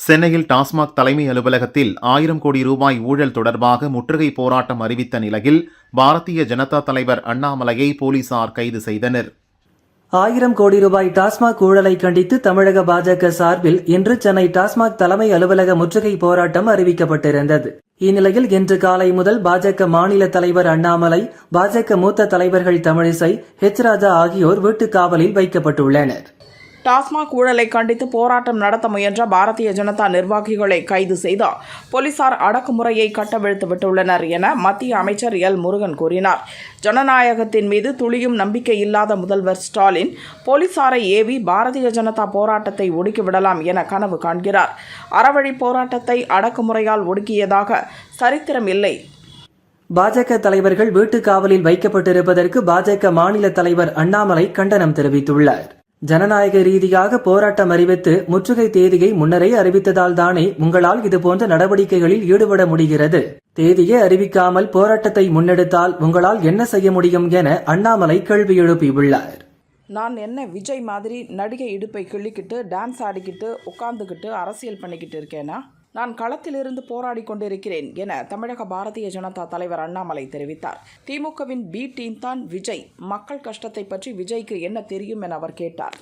சென்னையில் டாஸ்மாக் தலைமை அலுவலகத்தில் 1000 கோடி ரூபாய் ஊழல் தொடர்பாக முற்றுகை போராட்டம் அறிவித்த நிலையில் பாரதிய ஜனதா தலைவர் அண்ணாமலையை போலீசார் கைது செய்தனர். 1000 கோடி ரூபாய் டாஸ்மாக் ஊழலை கண்டித்து தமிழக பாஜக சார்பில் இன்று சென்னை டாஸ்மாக் தலைமை அலுவலக முற்றுகை போராட்டம் அறிவிக்கப்பட்டிருந்தது. இந்நிலையில் இன்று காலை முதல் பாஜக மாநில தலைவர் அண்ணாமலை, பாஜக மூத்த தலைவர்கள் தமிழிசை, ஹெச் ராஜா ஆகியோர் வீட்டுக் காவலில் வைக்கப்பட்டுள்ளனர். டாஸ்மாக் ஊழலை கண்டித்து போராட்டம் நடத்த முயன்ற பாரதிய ஜனதா நிர்வாகிகளை கைது செய்து போலீசார் அடக்குமுறையை கட்டவிழ்த்து விட்டுள்ளனர் என மத்திய அமைச்சர் எல். முருகன் கூறினார். ஜனநாயகத்தின் மீது துளியும் நம்பிக்கை இல்லாத முதல்வர் ஸ்டாலின் போலீசாரை ஏவி பாரதிய ஜனதா போராட்டத்தை ஒடுக்கிவிடலாம் என கனவு காண்கிறார். அறவழி போராட்டத்தை அடக்குமுறையால் ஒடுக்கியதாக சரித்திரம் இல்லை. பாஜக தலைவர்கள் வீட்டுக் காவலில் வைக்கப்பட்டிருப்பதற்கு பாஜக மாநில தலைவர் அண்ணாமலை கண்டனம் தெரிவித்துள்ளார். ஜனநாயக ரீதியாக போராட்டம் அறிவித்து முற்றுகை தேதியை முன்னரே அறிவித்ததால் தானே உங்களால் இதுபோன்ற நடவடிக்கைகளில் ஈடுபட முடிகிறது. தேதியை அறிவிக்காமல் போராட்டத்தை முன்னெடுத்தால் உங்களால் என்ன செய்ய முடியும் என அண்ணாமலை கேள்வி எழுப்பியுள்ளார். நான் என்ன விஜய் மாதிரி நடிகை இடுப்பை கிள்ளிக்கிட்டு டான்ஸ் ஆடிக்கிட்டு உட்கார்ந்துக்கிட்டு அரசியல் பண்ணிக்கிட்டு இருக்கேனா? நான் களத்திலிருந்து போராடி கொண்டிருக்கிறேன் என தமிழக பாரதிய ஜனதா தலைவர் அண்ணாமலை தெரிவித்தார். திமுகவின் பி டீம் தான் விஜய். மக்கள் கஷ்டத்தை பற்றி விஜய்க்கு என்ன தெரியும் என அவர் கேட்டார்.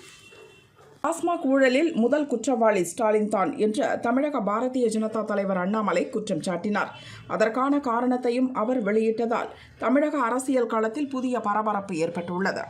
டாஸ்மாக் ஊழலில் முதல் குற்றவாளி ஸ்டாலின் தான் என்று தமிழக பாரதிய ஜனதா தலைவர் அண்ணாமலை குற்றம் சாட்டினார். அதற்கான காரணத்தையும் அவர் வெளியிட்டதால் தமிழக அரசியல் களத்தில் புதிய பரபரப்பு ஏற்பட்டுள்ளது.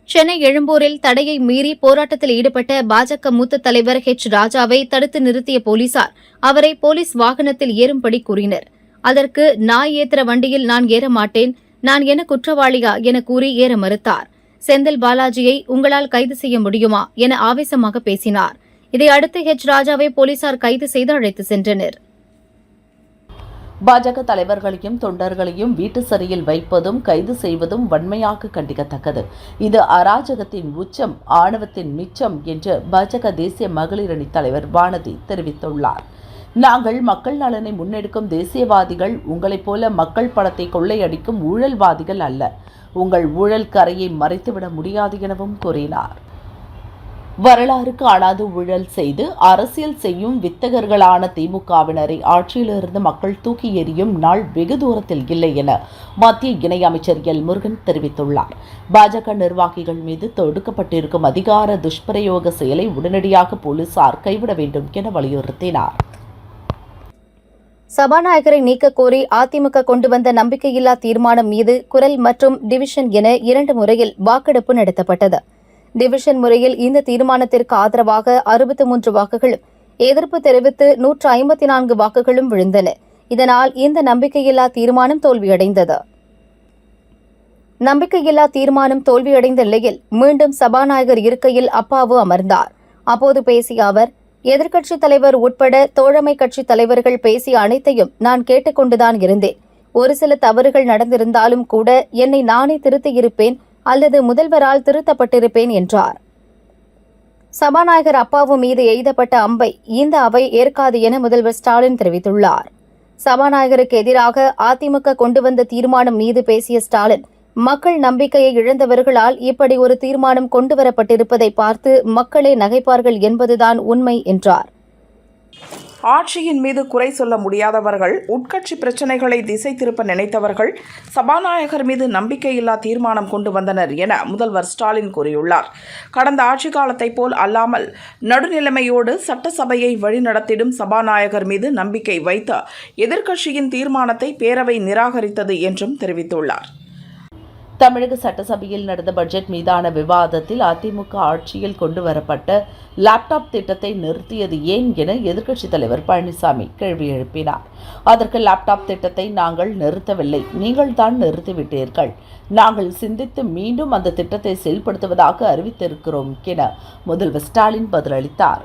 சென்னை எழும்பூரில் தடையை மீறி போராட்டத்தில் ஈடுபட்ட பாஜக மூத்த தலைவர் ஹெச் ராஜாவை தடுத்து நிறுத்திய போலீசார் அவரை போலீஸ் வாகனத்தில் ஏறும்படி கூறினர். அதற்கு நாய் ஏத்துற வண்டியில் நான் ஏற மாட்டேன், நான் என்ன குற்றவாளியா என கூறி ஏற மறுத்தார். செந்தில் பாலாஜியை உங்களால் கைது செய்ய முடியுமா என ஆவேசமாக பேசினார். இதையடுத்து ஹெச் ராஜாவை போலீசார் கைது செய்து அழைத்து சென்றனர். பாஜக தலைவர்களையும் தொண்டர்களையும் வீட்டு சிறையில் வைப்பதும் கைது செய்வதும் வன்மையாக கண்டிக்கத்தக்கது. இது அராஜகத்தின் உச்சம், ஆணவத்தின் மிச்சம் என்று பாஜக தேசிய மகளிர் அணி தலைவர் வானதி தெரிவித்துள்ளார். நாங்கள் மக்கள் நலனை முன்னெடுக்கும் தேசியவாதிகள், உங்களைப் போல மக்கள் பணத்தை கொள்ளையடிக்கும் ஊழல்வாதிகள் அல்ல. உங்கள் ஊழல் கரையை மறைத்துவிட முடியாது எனவும் கூறினார். வரலாறு காணாத ஊழல் செய்து அரசியல் செய்யும் வித்தகர்களான திமுகவினரை ஆட்சியிலிருந்து மக்கள் தூக்கி எறியும் நாள் வெகு தூரத்தில் இல்லை என மத்திய இணையமைச்சர் எல். முருகன் தெரிவித்துள்ளார். பாஜக நிர்வாகிகள் மீது தொடுக்கப்பட்டிருக்கும் அதிகார துஷ்பிரயோக செயலை உடனடியாக போலீசார் கைவிட வேண்டும் என வலியுறுத்தினார். சபாநாயகரை நீக்க கோரி அதிமுக கொண்டு வந்த நம்பிக்கையில்லா தீர்மானம் மீது குரல் மற்றும் டிவிஷன் என 2 முறையில் வாக்கெடுப்பு நடத்தப்பட்டது. டிவிஷன் முறையில் இந்த தீர்மானத்திற்கு ஆதரவாக 63 வாக்குகளும், எதிர்ப்பு தெரிவித்து 154 வாக்குகளும் விழுந்தன. இதனால் இந்த நம்பிக்கையில்லா தீர்மானம் தோல்வியடைந்தது. நம்பிக்கையில்லா தீர்மானம் தோல்வியடைந்த நிலையில் மீண்டும் சபாநாயகர் இருக்கையில் அப்பாவு அமர்ந்தார். அப்போது பேசிய அவர், எதிர்க்கட்சித் தலைவர் உட்பட தோழமை கட்சித் தலைவர்கள் பேசிய அனைத்தையும் நான் கேட்டுக்கொண்டுதான் இருந்தேன். ஒரு சில தவறுகள் நடந்திருந்தாலும் கூட என்னை நானே திருத்தியிருப்பேன் அல்லது முதல்வரால் திருத்தப்பட்டிருப்பேன் என்றார். சபாநாயகர் அப்பாவு மீது எய்தப்பட்ட அம்பை இந்த அவை ஏற்காது என முதல்வர் ஸ்டாலின் தெரிவித்துள்ளார். சபாநாயகருக்கு எதிராக அதிமுக கொண்டு வந்த தீர்மானம் மீது பேசிய ஸ்டாலின், மக்கள் நம்பிக்கையை இழந்தவர்களால் இப்படி ஒரு தீர்மானம் கொண்டுவரப்பட்டிருப்பதை பார்த்து மக்களே நகைப்பார்கள் என்பதுதான் உண்மை என்றார். ஆட்சியின் மீது குறை சொல்ல முடியாதவர்கள், உட்கட்சி பிரச்சினைகளை திசை திருப்ப நினைத்தவர்கள் சபாநாயகர் மீது நம்பிக்கையில்லா தீர்மானம் கொண்டு வந்தனர் என முதல்வர் ஸ்டாலின் கூறியுள்ளார். கடந்த ஆட்சி காலத்தை போல் அல்லாமல் நடுநிலைமையோடு சட்டசபையை வழிநடத்திடும் சபாநாயகர் மீது நம்பிக்கை வைத்து எதிர்க்கட்சியின் தீர்மானத்தை பேரவை நிராகரித்தது என்றும் தெரிவித்துள்ளார். தமிழக சட்டசபையில் நடந்த பட்ஜெட் மீதான விவாதத்தில் அதிமுக ஆட்சியில் கொண்டு வரப்பட்ட லேப்டாப் திட்டத்தை நிறுத்தியது ஏன் என எதிர்க்கட்சித் தலைவர் பழனிசாமி கேள்வி எழுப்பினார். அதற்கு லேப்டாப் திட்டத்தை நாங்கள் நிறுத்தவில்லை, நீங்கள் தான் நிறுத்திவிட்டீர்கள். நாங்கள் சிந்தித்து மீண்டும் அந்த திட்டத்தை செயல்படுத்துவதாக அறிவித்திருக்கிறோம் என முதல்வர் ஸ்டாலின் பதிலளித்தார்.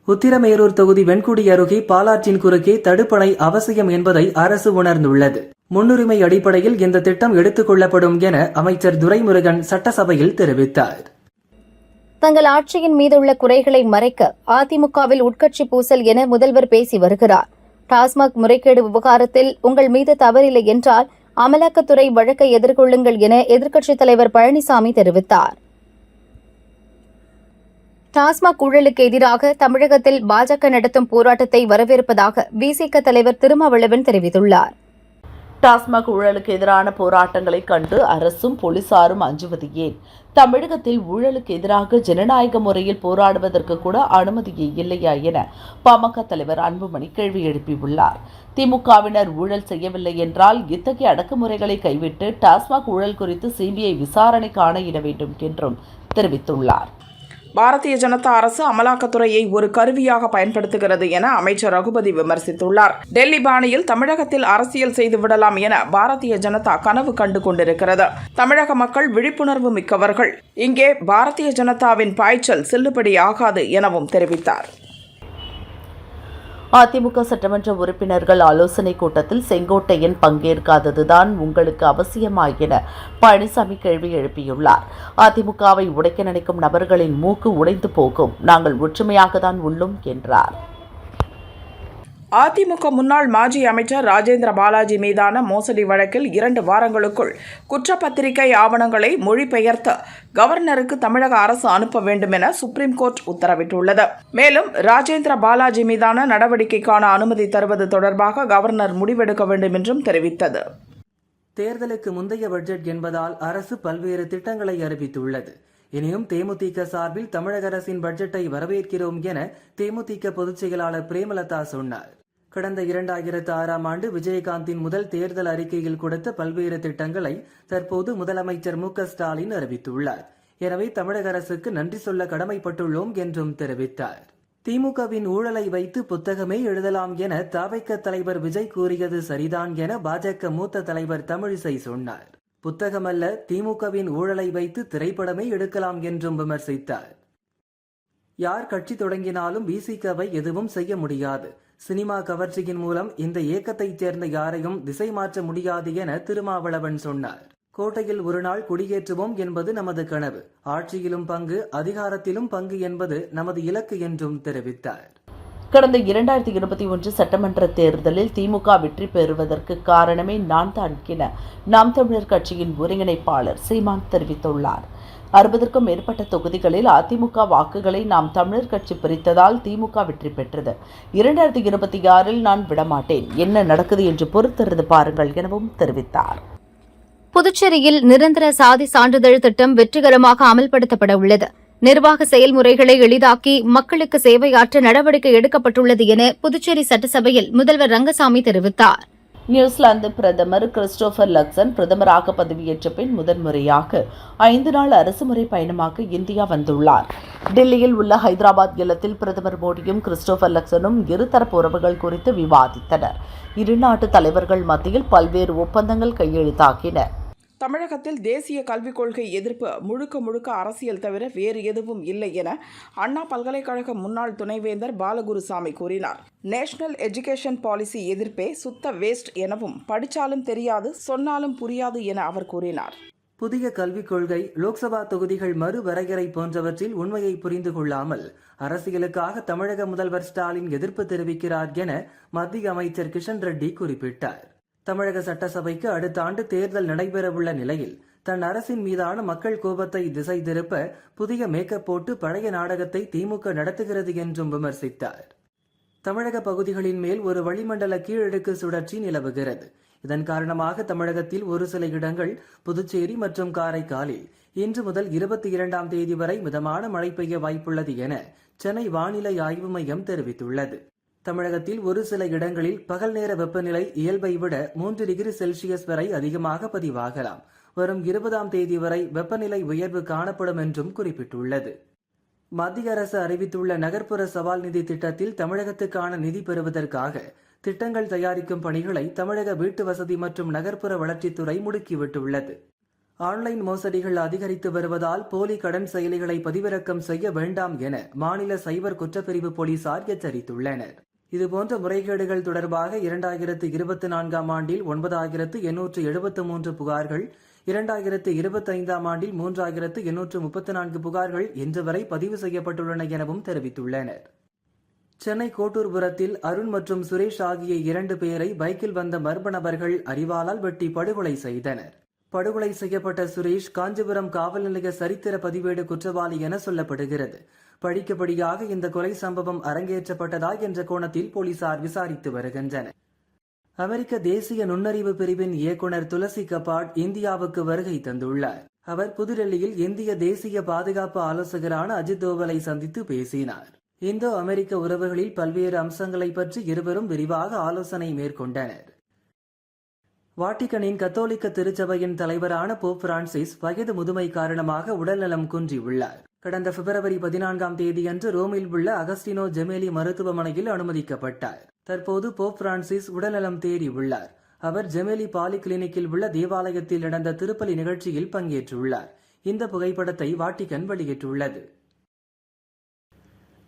உத்திரமேரூர் தொகுதி வெண்குடி அருகே பாலாற்றின் குறுக்கே தடுப்பணை அவசியம் என்பதை அரசு உணர்ந்துள்ளது. முன்னுரிமை அடிப்படையில் இந்த திட்டம் எடுத்துக் கொள்ளப்படும் என அமைச்சர் துரைமுருகன் சட்டசபையில் தெரிவித்தார். தங்கள் ஆட்சியின் மீதுள்ள குறைகளை மறைக்க அதிமுகவில் உட்கட்சி பூசல் என முதல்வர் பேசி வருகிறார். டாஸ்மாக் முறைகேடு விவகாரத்தில் உங்கள் மீது தவறில்லை என்றால் அமலாக்கத்துறை வழக்கை எதிர்கொள்ளுங்கள் என எதிர்க்கட்சித் தலைவர் பழனிசாமி தெரிவித்தார். டாஸ்மாக் ஊழலுக்கு எதிராக தமிழகத்தில் பாஜக நடத்தும் போராட்டத்தை வரவேற்பதாக விசிக தலைவர் திருமாவளவன் தெரிவித்துள்ளார். டாஸ்மாக் ஊழலுக்கு எதிரான போராட்டங்களை கண்டு அரசும் போலீசாரும் அஞ்சுவது ஏன்? தமிழகத்தில் ஊழலுக்கு எதிராக ஜனநாயக முறையில் போராடுவதற்கு கூட அனுமதியே இல்லையா என பாமக தலைவர் அன்புமணி கேள்வி எழுப்பியுள்ளார். திமுகவினர் ஊழல் செய்யவில்லை என்றால் இத்தகைய அடக்குமுறைகளை கைவிட்டு டாஸ்மாக் ஊழல் குறித்து சிபிஐ விசாரணைக்கு ஆணையிட வேண்டும் என்றும் தெரிவித்துள்ளார். பாரதிய ஜனதா அரசு அமலாக்கத்துறையை ஒரு கருவியாக பயன்படுத்துகிறது என அமைச்சர் ரகுபதி விமர்சித்துள்ளார். டெல்லி பாணியில் தமிழகத்தில் அரசியல் செய்து விடலாம் என பாரதிய ஜனதா கனவு கண்டு கொண்டிருக்கிறது. தமிழக மக்கள் விழிப்புணர்வு மிக்கவர்கள். இங்கே பாரதிய ஜனதாவின் பாய்ச்சல் செல்லுபடியாகாது எனவும் தெரிவித்தார். அதிமுக சட்டமன்ற உறுப்பினர்கள் ஆலோசனை கூட்டத்தில் செங்கோட்டையன் பங்கேற்காததுதான் உங்களுக்கு அவசியமா என பழனிசாமி கேள்வி எழுப்பியுள்ளார். அதிமுகவை உடைக்க நினைக்கும் நபர்களின் மூக்கு உடைந்து போகும். நாங்கள் ஒற்றுமையாக தான் உள்ளோம் என்றார். அதிமுக முன்னாள் மாஜி அமைச்சர் ராஜேந்திர பாலாஜி மீதான மோசடி வழக்கில் 2 வாரங்களுக்குள் குற்றப்பத்திரிகை ஆவணங்களை மொழிபெயர்த்து கவர்னருக்கு தமிழக அரசு அனுப்ப வேண்டும் என சுப்ரீம் கோர்ட் உத்தரவிட்டுள்ளது. மேலும் ராஜேந்திர பாலாஜி மீதான நடவடிக்கைக்கான அனுமதி தருவது தொடர்பாக கவர்னர் முடிவெடுக்க வேண்டும் என்றும் தெரிவித்தது. தேர்தலுக்கு முந்தைய பட்ஜெட் என்பதால் அரசு பல்வேறு திட்டங்களை அறிவித்துள்ளது. எனினும் தேமுதிக சார்பில் தமிழக அரசின் பட்ஜெட்டை வரவேற்கிறோம் என தேமுதிக பொதுச் செயலாளர் பிரேமலதா சொன்னார். கடந்த 2006ஆம் ஆண்டு விஜயகாந்தின் முதல் தேர்தல் அறிக்கையில் கொடுத்த பல்வேறு திட்டங்களை தற்போது முதலமைச்சர் மு.க. ஸ்டாலின் அறிவித்துள்ளார். எனவே தமிழக அரசுக்கு நன்றி சொல்ல கடமைப்பட்டுள்ளோம் என்றும் தெரிவித்தார். திமுகவின் ஊழலை வைத்து புத்தகமே எழுதலாம் என தவிக தலைவர் விஜய் கூறியது சரிதான் என பாஜக மூத்த தலைவர் தமிழிசை சொன்னார். புத்தகமல்ல, திமுகவின் ஊழலை வைத்து திரைப்படமே எடுக்கலாம் என்றும் விமர்சித்தார். யார் கட்சி தொடங்கினாலும் விசிகவை எதுவும் செய்ய முடியாது. சினிமா கவர்ச்சியின் மூலம் இந்த இயக்கத்தைச் சேர்ந்த யாரையும் திசை மாற்ற முடியாது என திருமாவளவன் சொன்னார். கோட்டையில் ஒரு நாள் குடியேற்றுவோம் என்பது நமது கனவு. ஆட்சியிலும் பங்கு, அதிகாரத்திலும் பங்கு என்பது நமது இலக்கு என்றும் தெரிவித்தார். கடந்த 2021 சட்டமன்ற தேர்தலில் திமுக வெற்றி பெறுவதற்கு காரணமே நான் தான் என நாம் தமிழர் கட்சியின் ஒருங்கிணைப்பாளர் சீமான் தெரிவித்துள்ளார். 60க்கும் மேற்பட்ட தொகுதிகளில் அதிமுக வாக்குகளை நாம் தமிழர் கட்சி பிரித்ததால் திமுக வெற்றி பெற்றது. 2026இல் நான் விடமாட்டேன். என்ன நடக்குது என்று பொறுத்திருந்து பாருங்கள் எனவும் தெரிவித்தார். புதுச்சேரியில் நிரந்தர சாதி சான்றிதழ் திட்டம் வெற்றிகரமாக அமல்படுத்தப்பட உள்ளது. நிர்வாக செயல்முறைகளை எளிதாக்கி மக்களுக்கு சேவையாற்ற நடவடிக்கை எடுக்கப்பட்டுள்ளது என புதுச்சேரி சட்டசபையில் முதல்வர் ரங்கசாமி தெரிவித்தார். நியூசிலாந்து பிரதமர் கிறிஸ்டோபர் லக்சன் பிரதமராக பதவியேற்ற பின் முதன்முறையாக 5 நாள் அரசுமுறை பயணமாக இந்தியா வந்துள்ளார். டெல்லியில் உள்ள ஹைதராபாத் இல்லத்தில் பிரதமர் மோடியும் கிறிஸ்டோபர் லக்சனும் இருதரப்பு உறவுகள் குறித்து விவாதித்தனர். இரு நாட்டு தலைவர்கள் மத்தியில் பல்வேறு ஒப்பந்தங்கள் கையெழுத்தாகின. தமிழகத்தில் தேசிய கல்விக் கொள்கை எதிர்ப்பு முழுக்க அரசியல் தவிர வேறு எதுவும் இல்லை என அண்ணா பல்கலைக்கழக முன்னாள் துணைவேந்தர் பாலகுருசாமி கூறினார். நேஷனல் எஜுகேஷன் பாலிசி எதிர்ப்பே சுத்த வேஸ்ட் எனவும் படித்தாலும் தெரியாது, சொன்னாலும் புரியாது என அவர் கூறினார். புதிய கல்விக் கொள்கை, லோக்சபா தொகுதிகள் மறுவரையறை போன்றவற்றில் உண்மையை புரிந்து கொள்ளாமல் அரசியலுக்காக தமிழக முதல்வர் ஸ்டாலின் எதிர்ப்பு தெரிவிக்கிறார் என மத்திய அமைச்சர் கிஷன் ரெட்டி குறிப்பிட்டார். தமிழக சட்டசபைக்கு அடுத்த ஆண்டு தேர்தல் நடைபெறவுள்ள நிலையில் தன் அரசின் மீதான மக்கள் கோபத்தை திசை திருப்ப புதிய மேக்கப் போட்டு பழைய நாடகத்தை திமுக நடத்துகிறது என்றும் விமர்சித்தார். தமிழக பகுதிகளின் மேல் ஒரு வளிமண்டல கீழடுக்கு சுழற்சி நிலவுகிறது. இதன் காரணமாக தமிழகத்தில் ஒரு சில இடங்கள், புதுச்சேரி மற்றும் காரைக்காலில் இன்று முதல் 22ஆம் தேதி வரை மிதமான மழை பெய்ய வாய்ப்புள்ளது என சென்னை வானிலை ஆய்வு மையம் தெரிவித்துள்ளது. தமிழகத்தில் ஒரு சில இடங்களில் பகல் நேர வெப்பநிலை இயல்பை விட 3 டிகிரி செல்சியஸ் வரை அதிகமாக பதிவாகலாம். வரும் 20ஆம் தேதி வரை வெப்பநிலை உயர்வு காணப்படும் என்றும் குறிப்பிட்டுள்ளது. மத்திய அரசு அறிவித்துள்ள நகர்ப்புற சவால் நிதி திட்டத்தில் தமிழகத்துக்கான நிதி பெறுவதற்காக திட்டங்கள் தயாரிக்கும் பணிகளை தமிழக வீட்டு வசதி மற்றும் நகர்ப்புற வளர்ச்சித்துறை முடுக்கிவிட்டுள்ளது. ஆன்லைன் மோசடிகள் அதிகரித்து வருவதால் போலி கடன் செயலிகளை பதிவிறக்கம் செய்ய வேண்டாம் என மாநில சைபர் குற்றப்பிரிவு போலீசார் எச்சரித்துள்ளனர். இதுபோன்ற முறைகேடுகள் தொடர்பாக 2024ஆம் ஆண்டில் 9873 புகார்கள், 2025ஆம் ஆண்டில் 3834 புகார்கள் இன்று வரை பதிவு செய்யப்பட்டுள்ளன எனவும் தெரிவித்துள்ளனர். சென்னை கோட்டூர்புரத்தில் அருண் மற்றும் சுரேஷ் ஆகிய 2 பேரை பைக்கில் வந்த மர்ம நபர்கள் அரிவாளால் வெட்டி படுகொலை செய்தனர். படுகொலை செய்யப்பட்ட சுரேஷ் காஞ்சிபுரம் காவல் நிலைய சரித்திர பதிவேடு குற்றவாளி என சொல்லப்படுகிறது. படிக்கப்படியாக இந்த கொலை சம்பவம் அரங்கேற்றப்பட்டதா என்ற கோணத்தில் போலீசார் விசாரித்து வருகின்றனர். அமெரிக்க தேசிய நுண்ணறிவு பிரிவின் இயக்குனர் துளசி கபாட் இந்தியாவுக்கு வருகை தந்துள்ளார். அவர் புதுடெல்லியில் இந்திய தேசிய பாதுகாப்பு ஆலோசகரான அஜித் தோவலை சந்தித்து பேசினார். இந்தோ அமெரிக்க உறவுகளில் பல்வேறு அம்சங்களை பற்றி இருவரும் விரிவாக ஆலோசனை மேற்கொண்டனர். வாட்டிகனின் கத்தோலிக்க திருச்சபையின் தலைவரான போப் பிரான்சிஸ் வயது முதுமை காரணமாக உடல்நலம் குன்றியுள்ளார். கடந்த பிப்ரவரி 14ஆம் தேதியன்று ரோமில் உள்ள அகஸ்டினோ ஜெமேலி மருத்துவமனையில் அனுமதிக்கப்பட்டார். தற்போது போப் பிரான்சிஸ் உடல்நலம் தேறியுள்ளார். அவர் ஜெமேலி பாலி கிளினிக்கில் உள்ள தேவாலயத்தில் நடந்த திருப்பலி நிகழ்ச்சியில் பங்கேற்றுள்ளார். இந்த புகைப்படத்தை வாட்டிகன் வெளியிட்டுள்ளது.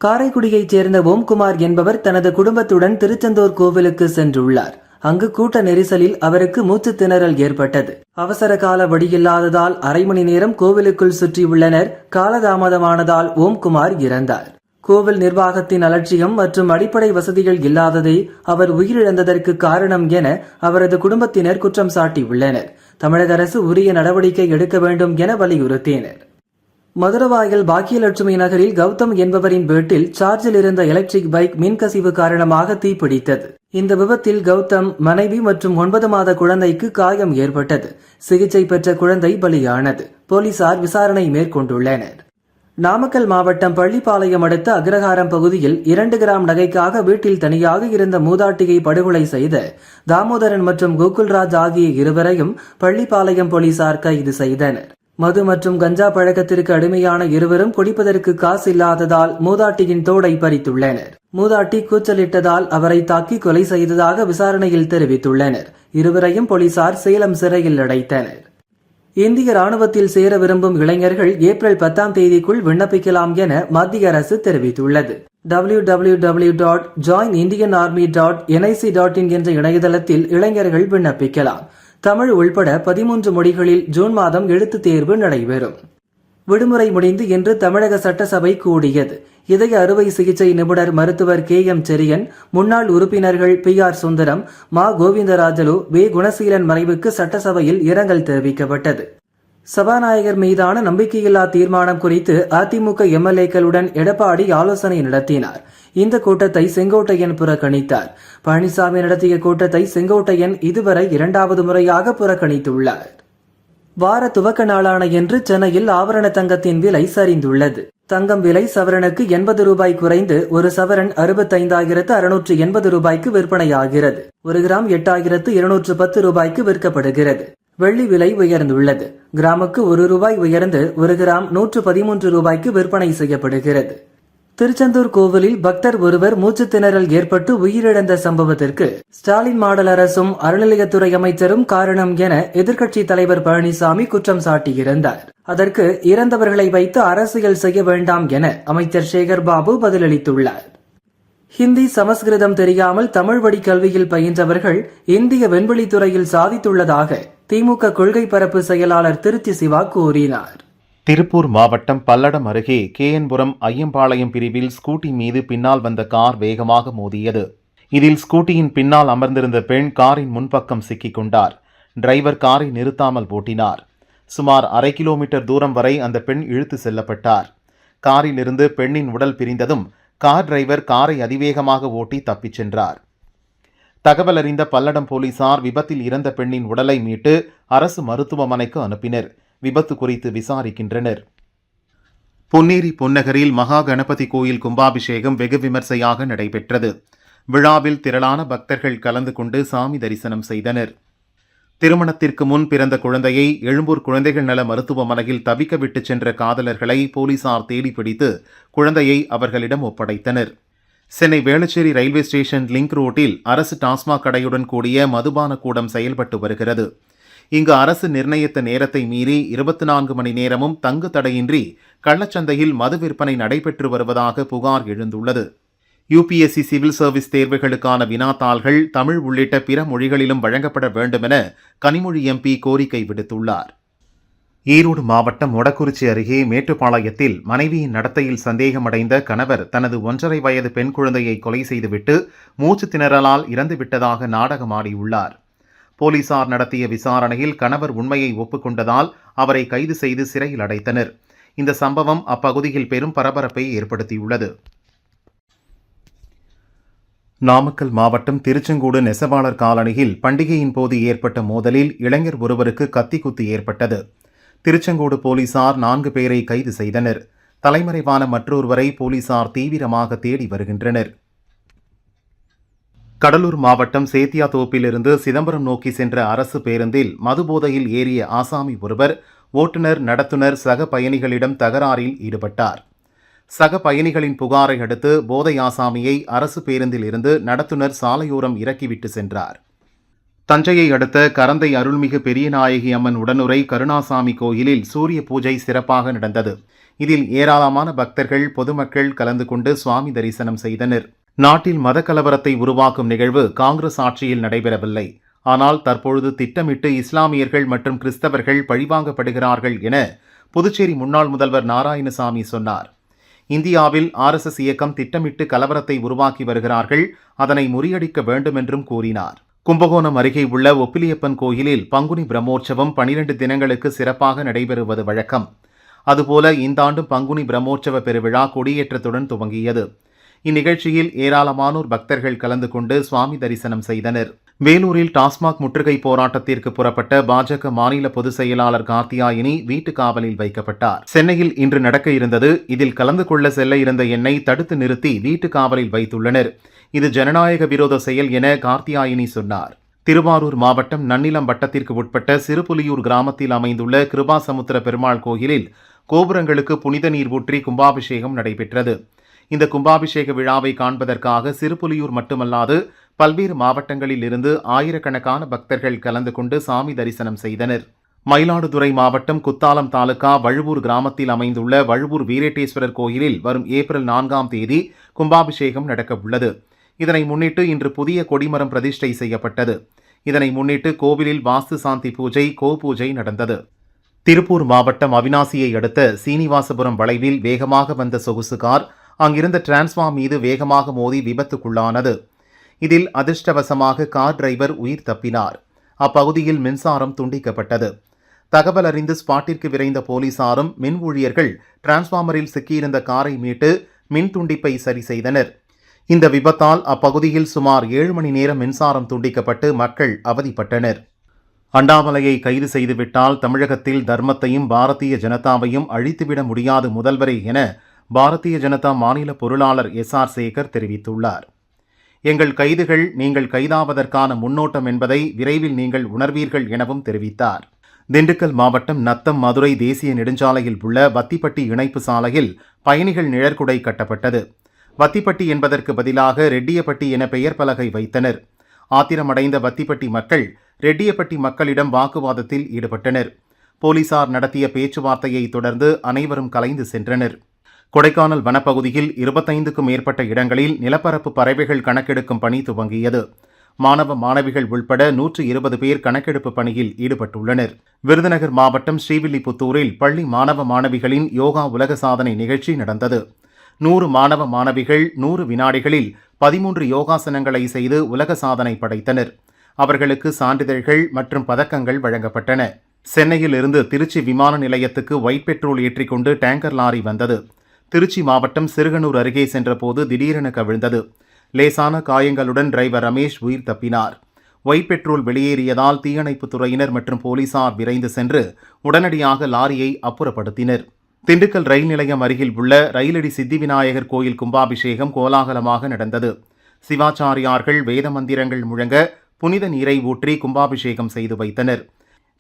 காரைக்குடியைச் சேர்ந்த ஓம்குமார் என்பவர் தனது குடும்பத்துடன் திருச்செந்தூர் கோவிலுக்கு சென்றுள்ளார். அங்கு கூட்ட நெரிசலில் அவருக்கு மூச்சு திணறல் ஏற்பட்டது. அவசர கால வழியில்லாததால் அரை மணி நேரம் கோவிலுக்குள் சுற்றியுள்ளனர். காலதாமதமானதால் ஓம்குமார் இறந்தார். கோவில் நிர்வாகத்தின் அலட்சியம் மற்றும் அடிப்படை வசதிகள் இல்லாததே அவர் உயிரிழந்ததற்கு காரணம் என அவரது குடும்பத்தினர் குற்றம் சாட்டியுள்ளனர். தமிழக அரசு உரிய நடவடிக்கை எடுக்க வேண்டும் என வலியுறுத்தினர். மதுரவாயல் பாக்கியலட்சுமி நகரில் கௌதம் என்பவரின் வீட்டில் சார்ஜில் இருந்த எலக்ட்ரிக் பைக் மின்கசிவு காரணமாக தீப்பிடித்தது. இந்த விபத்தில் கௌதம், மனைவி மற்றும் 9 மாத குழந்தைக்கு காயம் ஏற்பட்டது. சிகிச்சை பெற்ற குழந்தை பலியானது. போலீசார் விசாரணை மேற்கொண்டுள்ளனர். நாமக்கல் மாவட்டம் பள்ளிப்பாளையம் அடுத்த அக்ரஹாரம் பகுதியில் 2 கிராம் நகைக்காக வீட்டில் தனியாக இருந்த மூதாட்டியை படுகொலை செய்த தாமோதரன் மற்றும் கோகுல்ராஜ் ஆகிய இருவரையும் பள்ளிப்பாளையம் போலீசார் கைது செய்தனர். மது மற்றும் கஞ்சா பழக்கத்திற்கு அடிமையான இருவரும் குடிப்பதற்கு காசு இல்லாததால் மூதாட்டியின் தோடை பறித்துள்ளனர். மூதாட்டி கூச்சலிட்டதால் அவரை தாக்கி கொலை செய்ததாக விசாரணையில் தெரிவித்துள்ளனர். இருவரையும் போலீசார் சேலம் சிறையில் அடைத்தனர். இந்திய ராணுவத்தில் சேர விரும்பும் இளைஞர்கள் ஏப்ரல் 10ஆம் தேதிக்குள் விண்ணப்பிக்கலாம் என மத்திய அரசு தெரிவித்துள்ளது. www.joinindianarmy.nic.in என்ற இணையதளத்தில் இளைஞர்கள் விண்ணப்பிக்கலாம். தமிழ் உள்பட 13 மொழிகளில் ஜூன் மாதம் எழுத்துத் தேர்வு நடைபெறும். விடுமுறை முடிந்து இன்று தமிழக சட்டசபை கூடியது. இதய அறுவை சிகிச்சை நிபுணர் மருத்துவர் KM செரியன், முன்னாள் உறுப்பினர்கள் PR சுந்தரம், மா கோவிந்தராஜலு, வே குணசீலன் மறைவுக்கு சட்டசபையில் இரங்கல் தெரிவிக்கப்பட்டது. சபாநாயகர் மீதான நம்பிக்கையில்லா தீர்மானம் குறித்து அதிமுக MLA-க்களுடன் எடப்பாடி ஆலோசனை நடத்தினார். இந்த கூட்டத்தை செங்கோட்டையன் புறக்கணித்தார். பழனிசாமி நடத்திய கூட்டத்தை செங்கோட்டையன் இதுவரை 2வது முறையாக புறக்கணித்துள்ளார். வார துவக்க நாளான இன்று சென்னையில் ஆபரண தங்கத்தின் விலை சரிந்துள்ளது. தங்கம் விலை சவரனுக்கு 80 ரூபாய் குறைந்து ஒரு சவரன் 65,680 ரூபாய்க்கு விற்பனையாகிறது. 1 கிராம் 8,210 ரூபாய்க்கு விற்கப்படுகிறது. வெள்ளி விலை உயர்ந்துள்ளது. கிராமுக்கு 1 ரூபாய் உயர்ந்து 1 கிராம் 113 ரூபாய்க்கு விற்பனை செய்யப்படுகிறது. திருச்செந்தூர் கோவிலில் பக்தர் ஒருவர் மூச்சு திணறல் ஏற்பட்டு உயிரிழந்த சம்பவத்திற்கு ஸ்டாலின் மாடல் அரசும் அறநிலையத்துறை அமைச்சரும் காரணம் என எதிர்க்கட்சி தலைவர் பழனிசாமி குற்றம் சாட்டியிருந்தார். அதற்கு இறந்தவர்களை வைத்து அரசியல் செய்ய வேண்டாம் என அமைச்சர் சேகர் பாபு பதிலளித்துள்ளார். ஹிந்தி, சமஸ்கிருதம் தெரியாமல் தமிழ் வழி கல்வியில் பயின்றவர்கள் இந்திய விண்வெளித்துறையில் சாதித்துள்ளதாக திமுக கொள்கை பரப்பு செயலாளர் திருச்சி சிவா கூறினார். திருப்பூர் மாவட்டம் பல்லடம் அருகே KN-புரம் ஐயம்பாளையம் பிரிவில் ஸ்கூட்டி மீது பின்னால் வந்த கார் வேகமாக மோதியது. இதில் ஸ்கூட்டியின் பின்னால் அமர்ந்திருந்த பெண் காரின் முன்பக்கம் சிக்கிக் கொண்டார். டிரைவர் காரை நிறுத்தாமல் ஓட்டினார். சுமார் 1/2 கிலோமீட்டர் தூரம் வரை அந்த பெண் இழுத்து செல்லப்பட்டார். காரில் இருந்து பெண்ணின் உடல் பிரிந்ததும் கார் டிரைவர் காரை அதிவேகமாக ஓட்டி தப்பிச் சென்றார். தகவல் அறிந்த பல்லடம் போலீசார் விபத்தில் இறந்த பெண்ணின் உடலை மீட்டு அரசு மருத்துவமனைக்கு அனுப்பினர். விபத்து குறித்து விசாரிக்கின்றனர். பொன்னேரி பொன்னகரில் மகா கணபதி கோயில் கும்பாபிஷேகம் வெகு விமர்சையாக நடைபெற்றது. விழாவில் திரளான பக்தர்கள் கலந்து கொண்டு சாமி தரிசனம் செய்தனர். திருமணத்திற்கு முன் பிறந்த குழந்தையை எழும்பூர் குழந்தைகள் நல மருத்துவமனையில் தவிக்க விட்டு சென்ற காதலர்களை போலீசார் தேடி பிடித்து குழந்தையை அவர்களிடம் ஒப்படைத்தனர். Chennai Velachery railway station link ரோட்டில் அரசு டாஸ்மாக் கடையுடன் கூடிய மதுபான கூடம் செயல்பட்டு வருகிறது. இங்கு அரசு நிர்ணயித்த நேரத்தை மீறி 24 மணி நேரமும் தங்கு தடையின்றி கள்ளச்சந்தையில் மது விற்பனை நடைபெற்று வருவதாக புகார் எழுந்துள்ளது. UPSC சிவில் சர்வீஸ் தேர்வுகளுக்கான வினாத்தாள்கள் தமிழ் உள்ளிட்ட பிற மொழிகளிலும் வழங்கப்பட வேண்டுமென கனிமொழி MP கோரிக்கை விடுத்துள்ளார். ஈரோடு மாவட்டம் மொடக்குறிச்சி அருகே மேட்டுப்பாளையத்தில் மனைவியின் நடத்தையில் சந்தேகமடைந்த கணவர் தனது 1.5 வயது பெண் குழந்தையை கொலை செய்துவிட்டு மூச்சு திணறலால் இறந்துவிட்டதாக நாடகமாடியுள்ளார். போலீசார் நடத்திய விசாரணையில் கணவர் உண்மையை ஒப்புக்கொண்டதால் அவரை கைது செய்து சிறையில் அடைத்தனர். இந்த சம்பவம் அப்பகுதியில் பெரும் பரபரப்பை ஏற்படுத்தியுள்ளது. நாமக்கல் மாவட்டம் திருச்செங்கோடு நெசவாளர் காலனியில் பண்டிகையின் போது ஏற்பட்ட மோதலில் இளைஞர் ஒருவருக்கு கத்திக்குத்து ஏற்பட்டது. திருச்செங்கோடு போலீசார் 4 பேரை கைது செய்தனர். தலைமறைவான மற்றொருவரை போலீசார் தீவிரமாக தேடி வருகின்றனர். கடலூர் மாவட்டம் சேத்தியாத்தோப்பிலிருந்து சிதம்பரம் நோக்கி சென்ற அரசு பேருந்தில் மதுபோதையில் ஏறிய ஆசாமி ஒருவர் ஓட்டுநர், நடத்துனர், சக பயணிகளிடம் தகராறில் ஈடுபட்டார். சக பயணிகளின் புகாரை அடுத்து போதை ஆசாமியை அரசு பேருந்தில் இருந்து நடத்துனர் சாலையோரம் இறக்கிவிட்டு சென்றார். தஞ்சையை அடுத்த கரந்தை அருள்மிகு பெரியநாயகி அம்மன் உடனுரை கருணாசாமி கோயிலில் சூரிய பூஜை சிறப்பாக நடந்தது. இதில் ஏராளமான பக்தர்கள், பொதுமக்கள் கலந்து கொண்டு சுவாமி தரிசனம் செய்தனர். நாட்டில் மத கலவரத்தை உருவாக்கும் நிகழ்வு காங்கிரஸ் ஆட்சியில் நடைபெறவில்லை. ஆனால் தற்பொழுது திட்டமிட்டு இஸ்லாமியர்கள் மற்றும் கிறிஸ்தவர்கள் பழிவாங்கப்படுகிறார்கள் என புதுச்சேரி முன்னாள் முதல்வர் நாராயணசாமி சொன்னார். இந்தியாவில் RSS இயக்கம் திட்டமிட்டு கலவரத்தை உருவாக்கி வருகிறார்கள், அதனை முறியடிக்க வேண்டும் என்றும் கூறினார். கும்பகோணம் அருகே உள்ள ஒப்பிலியப்பன் கோயிலில் பங்குனி பிரம்மோற்சவம் 12 தினங்களுக்கு சிறப்பாக நடைபெறுவது வழக்கம். அதுபோல இந்த ஆண்டும் பங்குனி பிரம்மோற்சவ பெருவிழா கொடியேற்றத்துடன் துவங்கியது. இந்நிகழ்ச்சியில் ஏராளமானோர் பக்தர்கள் கலந்து கொண்டு சுவாமி தரிசனம் செய்தனர். வேலூரில் டாஸ்மாக் முற்றுகை போராட்டத்திற்கு புறப்பட்ட பாஜக மாநில பொதுச் செயலாளர் கார்த்தியாயினி வீட்டு காவலில் வைக்கப்பட்டார். சென்னையில் இன்று நடக்க இருந்தது. இதில் கலந்து கொள்ள செல்ல இருந்த என்னை தடுத்து நிறுத்தி வீட்டு காவலில் வைத்துள்ளனர். இது ஜனநாயக விரோத செயல் என கார்த்தியாயினி சொன்னார். திருவாரூர் மாவட்டம் நன்னிலம் வட்டத்திற்கு உட்பட்ட சிறுபுலியூர் கிராமத்தில் அமைந்துள்ள கிருபாசமுத்திர பெருமாள் கோயிலில் கோபுரங்களுக்கு புனித நீர் ஊற்றி கும்பாபிஷேகம் நடைபெற்றது. இந்த கும்பாபிஷேக விழாவை காண்பதற்காக சிறுபுலியூர் மட்டுமல்லாது பல்வேறு மாவட்டங்களில் இருந்து ஆயிரக்கணக்கான பக்தர்கள் கலந்து கொண்டு சாமி தரிசனம் செய்தனர். மயிலாடுதுறை மாவட்டம் குத்தாலம் தாலுகா வழுவூர் கிராமத்தில் அமைந்துள்ள வழுவூர் வீரேட்டேஸ்வரர் கோயிலில் வரும் ஏப்ரல் 4ஆம் தேதி கும்பாபிஷேகம் நடக்கவுள்ளது. இதனை முன்னிட்டு இன்று புதிய கொடிமரம் பிரதிஷ்டை செய்யப்பட்டது. இதனை முன்னிட்டு கோவிலில் வாஸ்து சாந்தி பூஜை, பூஜை நடந்தது. திருப்பூர் மாவட்டம் அவிநாசியை அடுத்த சீனிவாசபுரம் வளைவில் வேகமாக வந்த சொகுசு கார் அங்கிருந்த டிரான்ஸ்ஃபார்மர் மீது வேகமாக மோதி விபத்துக்குள்ளானது. இதில் அதிர்ஷ்டவசமாக கார் டிரைவர் உயிர் தப்பினார். அப்பகுதியில் மின்சாரம் துண்டிக்கப்பட்டது. தகவல் அறிந்து ஸ்பாட்டிற்கு விரைந்த போலீசாரும் மின் ஊழியர்கள் டிரான்ஸ்ஃபார்மரில் சிக்கியிருந்த காரை மீட்டு மின் துண்டிப்பை சரி செய்தனர். இந்த விபத்தால் அப்பகுதியில் சுமார் 7 மணி நேரம் மின்சாரம் துண்டிக்கப்பட்டு மக்கள் அவதிப்பட்டனர். அண்ணாமலையை கைது செய்துவிட்டால் தமிழகத்தில் தர்மத்தையும் பாரதிய ஜனதாவையும் அழித்துவிட முடியாது முதல்வரே என பாரதிய ஜனதா மாநில பொருளாளர் SR சேகர் தெரிவித்துள்ளார். எங்கள் கைதுகள் நீங்கள் கைதாவதற்கான முன்னோட்டம் என்பதை விரைவில் நீங்கள் உணர்வீர்கள் எனவும் தெரிவித்தார். திண்டுக்கல் மாவட்டம் நத்தம் மதுரை தேசிய நெடுஞ்சாலையில் உள்ள வத்திப்பட்டி இணைப்பு சாலையில் பயணிகள் நிழற்குடை கட்டப்பட்டது. வத்திப்பட்டி என்பதற்கு பதிலாக ரெட்டியப்பட்டி என பெயர் பலகை வைத்தனர். ஆத்திரமடைந்த வத்திப்பட்டி மக்கள் ரெட்டியப்பட்டி மக்களிடம் வாக்குவாதத்தில் ஈடுபட்டனர். போலீசார் நடத்திய பேச்சுவார்த்தையை தொடர்ந்து அனைவரும் கலைந்து சென்றனர். கொடைக்கானல் வனப்பகுதியில் 25க்கும் மேற்பட்ட இடங்களில் நிலப்பரப்பு பறவைகள் கணக்கெடுக்கும் பணி துவங்கியது. மாணவ மாணவிகள் உள்பட 120 பேர் கணக்கெடுப்பு பணியில் ஈடுபட்டுள்ளனர். விருதுநகர் மாவட்டம் ஸ்ரீவில்லிபுத்தூரில் பள்ளி மாணவ மாணவிகளின் யோகா உலக சாதனை நிகழ்ச்சி நடந்தது. 100 மாணவ மாணவிகள் 100 வினாடிகளில் 13 யோகாசனங்களை செய்து உலக சாதனை படைத்தனர். அவர்களுக்கு சான்றிதழ்கள் மற்றும் பதக்கங்கள் வழங்கப்பட்டன. சென்னையில் இருந்து திருச்சி விமான நிலையத்துக்கு ஒயிட் பெட்ரோல் ஏற்றிக்கொண்டு டேங்கர் லாரி வந்தது. திருச்சி மாவட்டம் சிறுகனூர் அருகே சென்றபோது திடீரென கவிழ்ந்தது. லேசான காயங்களுடன் டிரைவர் ரமேஷ் உயிர் தப்பினார். ஒயிட் பெட்ரோல் வெளியேறியதால் தீயணைப்புத் துறையினர் மற்றும் போலீசார் விரைந்து சென்று உடனடியாக லாரியை அப்புறப்படுத்தினர். திண்டுக்கல் ரயில் நிலையம் அருகில் உள்ள ரயிலடி சித்தி விநாயகர் கோயில் கும்பாபிஷேகம் கோலாகலமாக நடந்தது. சிவாச்சாரியார்கள் வேத மந்திரங்கள் முழங்க புனித நீரை ஊற்றி கும்பாபிஷேகம் செய்து வைத்தனர்.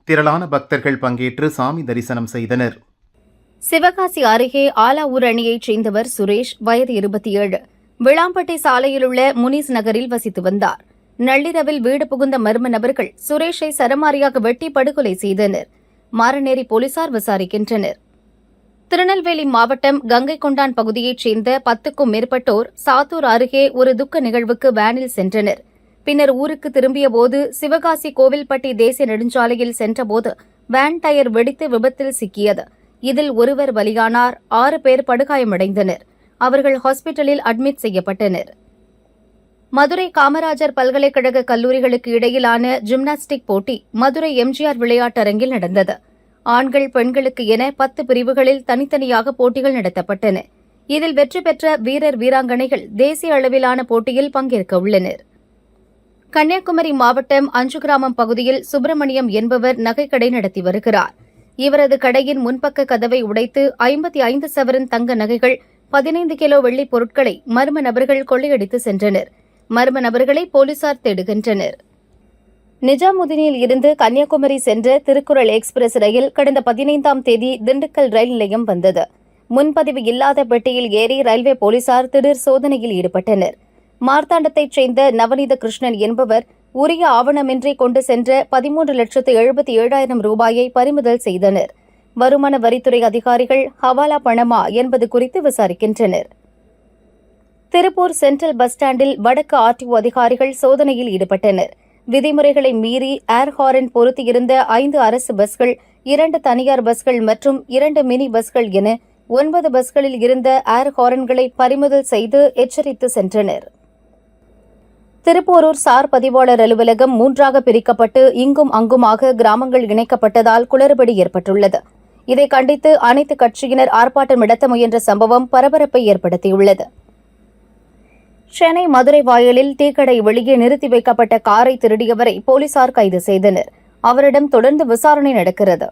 திரளான பக்தர்கள் பங்கேற்று சாமி தரிசனம் செய்தனர். சிவகாசி அருகே ஆலாவூர் அணியைச் சேர்ந்தவர் சுரேஷ், வயது 27, விளாம்பட்டி சாலையிலுள்ள முனிஸ் நகரில் வசித்து வந்தார். நள்ளிரவில் வீடு புகுந்த மர்ம நபர்கள் சுரேஷை சரமாரியாக வெட்டி படுகொலை செய்தனர். மாரநேரி போலீசார் விசாரிக்கின்றனர். திருநெல்வேலி மாவட்டம் கங்கை கொண்டான் பகுதியைச் சேர்ந்த 10க்கும் மேற்பட்டோர் சாத்தூர் அருகே ஒரு துக்க நிகழ்வுக்கு வேனில் சென்றனர். பின்னர் ஊருக்கு திரும்பியபோது சிவகாசி கோவில்பட்டி தேசிய நெடுஞ்சாலையில் சென்றபோது வேன் டயர் வெடித்து விபத்தில் சிக்கியது. இதில் ஒருவர் பலியானார். 6 பேர் படுகாயமடைந்தனர். அவர்கள் ஹாஸ்பிட்டலில் அட்மிட் செய்யப்பட்டனர். மதுரை காமராஜர் பல்கலைக்கழக கல்லூரிகளுக்கு இடையிலான ஜிம்னாஸ்டிக் போட்டி மதுரை எம்ஜிஆர் விளையாட்டரங்கில் நடந்தது. ஆண்கள் பெண்களுக்கு என 10 பிரிவுகளில் தனித்தனியாக போட்டிகள் நடத்தப்பட்டன. இதில் வெற்றி பெற்ற வீரர் வீராங்கனைகள் தேசிய அளவிலான போட்டியில் பங்கேற்க உள்ளனர். கன்னியாகுமரி மாவட்டம் அஞ்சுகிராமம் பகுதியில் சுப்பிரமணியம் என்பவர் நகைக்கடை நடத்தி வருகிறார். இவரது கடையின் முன்பக்க கதவை உடைத்து 55 சவரன் தங்க நகைகள், 15 கிலோ வெள்ளிப் பொருட்களை மர்ம நபர்கள் கொள்ளையடித்து சென்றனர். மர்ம நபர்களை போலீசார் தேடுகின்றனர். நிஜாமுதீனில் இருந்து கன்னியாகுமரி சென்ற திருக்குறள் எக்ஸ்பிரஸ் ரயில் கடந்த 15ஆம் தேதி திண்டுக்கல் ரயில் நிலையம் வந்தது. முன்பதிவு இல்லாத பெட்டியில் ஏறி ரயில்வே போலீசார் திடீர் சோதனையில் ஈடுபட்டனர். மார்த்தாண்டத்தைச் சேர்ந்த நவநீத கிருஷ்ணன் என்பவர் உரிய ஆவணமின்றி கொண்டு சென்ற 13,77,000 ரூபாயை பறிமுதல் செய்தனர். வருமான வரித்துறை அதிகாரிகள் ஹவாலா பணமா என்பது குறித்து விசாரிக்கின்றனர். திருப்பூர் சென்ட்ரல் பஸ் ஸ்டாண்டில் வடக்கு ஆர்டிஓ அதிகாரிகள் சோதனையில் ஈடுபட்டனர். விதிமுறைகளை மீறி ஏர் ஹாரன் பொருத்தியிருந்த 5 அரசு பஸ்கள், 2 தனியார் பஸ்கள் மற்றும் 2 மினி பஸ்கள் என 9 பஸ்களில் இருந்த ஏர் ஹாரன்களை பறிமுதல் செய்து எச்சரித்து சென்றனர். திருப்போரூர் சார் பதிவாளர் அலுவலகம் 3ஆக பிரிக்கப்பட்டு இங்கும் அங்குமாக கிராமங்கள் இணைக்கப்பட்டதால் குளறுபடி ஏற்பட்டுள்ளது. இதை கண்டித்து அனைத்து கட்சியினர் ஆர்ப்பாட்டம் நடத்த முயன்ற சம்பவம் பரபரப்பை ஏற்படுத்தியுள்ளது. சென்னை மதுரை வாயிலில் டீக்கடை வெளியே நிறுத்தி வைக்கப்பட்ட காரை திருடியவரை போலீசார் கைது செய்தனர். அவரிடம் தொடர்ந்து விசாரணை நடக்கிறது.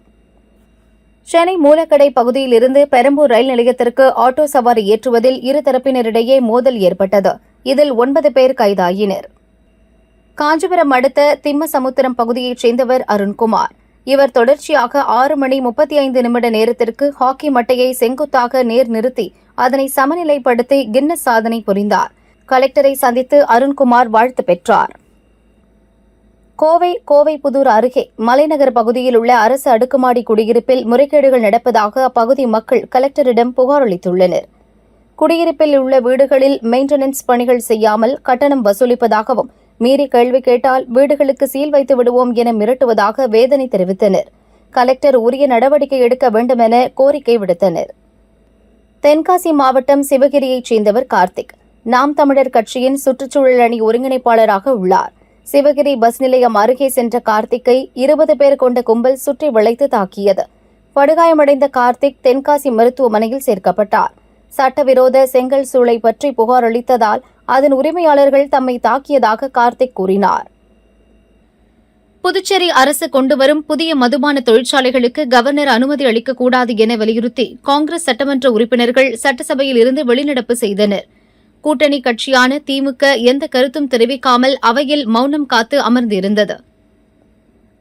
சென்னை மூலக்கடை பகுதியில் இருந்து பெரம்பூர் ரயில் நிலையத்திற்கு ஆட்டோ சவாரி ஏற்றுவதில் இருதரப்பினரிடையே மோதல் ஏற்பட்டது. இதில் 9 பேர் கைதாகினர். காஞ்சிபுரம் அடுத்த திம்மசமுத்திரம் பகுதியைச் சேர்ந்தவர் அருண்குமார். இவர் தொடர்ச்சியாக 6:35 நேரத்திற்கு ஹாக்கி மட்டையை செங்குத்தாக நேர் நிறுத்தி அதனை சமநிலைப்படுத்தி கின்னஸ் சாதனை புரிந்தார். கலெக்டரை சந்தித்து அருண்குமார் வாழ்த்து பெற்றார். கோவை புதூர் அருகே மலைநகர் பகுதியில் உள்ள அரசு அடுக்குமாடி குடியிருப்பில் முறைகேடுகள் நடப்பதாக அப்பகுதி மக்கள் கலெக்டரிடம் புகார் அளித்துள்ளனர். குடியிருப்பில் உள்ள வீடுகளில் மெயின்டெனன்ஸ் பணிகள் செய்யாமல் கட்டணம் வசூலிப்பதாகவும், மீறி கேள்வி கேட்டால் வீடுகளுக்கு சீல் வைத்து விடுவோம் என மிரட்டுவதாக வேதனை தெரிவித்தனர். கலெக்டர் உரிய நடவடிக்கை எடுக்க வேண்டும் என கோரிக்கை விடுத்தனர். தென்காசி மாவட்டம் சிவகிரியைச் சேர்ந்தவர் கார்த்திக். நாம் தமிழர் கட்சியின் சுற்றுச்சூழல் அணி ஒருங்கிணைப்பாளராக உள்ளார். சிவகிரி பஸ் நிலையம் அருகே சென்ற கார்த்திக்கை 20 பேர் கொண்ட கும்பல் சுற்றி வளைத்து தாக்கியது. படுகாயமடைந்த கார்த்திக் தென்காசி மருத்துவமனையில் சேர்க்கப்பட்டார். சட்டவிரோத செங்கல் சூளை பற்றி புகார் அளித்ததால் அதன் உரிமையாளர்கள் தம்மை தாக்கியதாக கார்த்திக் கூறினார். புதுச்சேரி அரசு கொண்டுவரும் புதிய மதுபான தொழிற்சாலைகளுக்கு கவர்னர் அனுமதி அளிக்கக்கூடாது என வலியுறுத்தி காங்கிரஸ் சட்டமன்ற உறுப்பினர்கள் சட்டசபையில் இருந்து வெளிநடப்பு செய்தனர். கூட்டணி கட்சியான திமுக எந்த கருத்தும் தெரிவிக்காமல் அவையில் மௌனம் காத்து அமர்ந்திருந்தது.